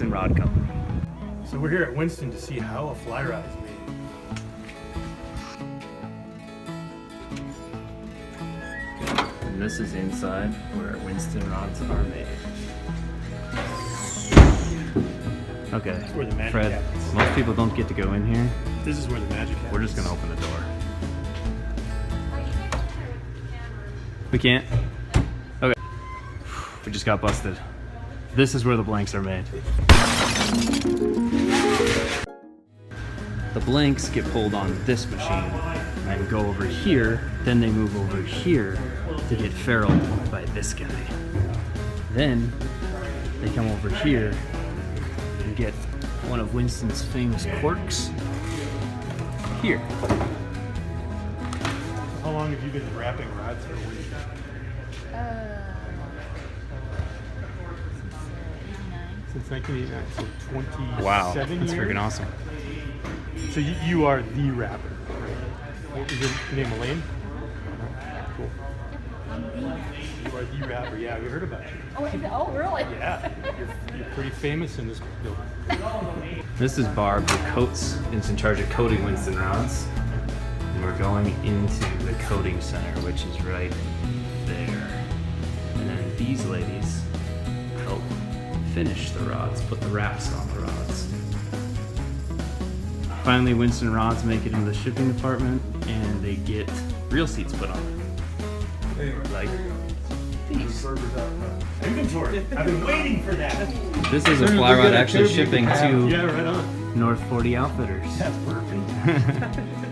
Winston Rod Company. So we're here at Winston to see how a fly rod is made. And this is inside where Winston rods are made. Okay, Where the magic Fred, happens. most people don't get to go in here. This is where the magic happens. We're just gonna open the door. We can't? Okay. We just got busted. This is where the blanks are made. The blanks get pulled on this machine and then go over here, then they move over here to get ferruled by this guy. Then they come over here and get one of Winston's famous corks here. How long have you been wrapping rods for Winston? Since 1989, so 27 Wow, years? that's freaking awesome. So you are the rapper, right? Is your name Elaine? Cool. You are the rapper, yeah, we heard about you. Oh, really? Yeah, you're pretty famous in this building. This is Barb, who coats, is in charge of coating Winston rods. And we're going into the coating center, which is right there. And then these ladies help finish the rods, put the wraps on the rods. Finally, Winston rods make it into the shipping department, and they get reel seats put on. Like these. Inventory. I've been waiting for that. This is a fly rod actually shipping to Yeah, right on. North 40 Outfitters. That's perfect.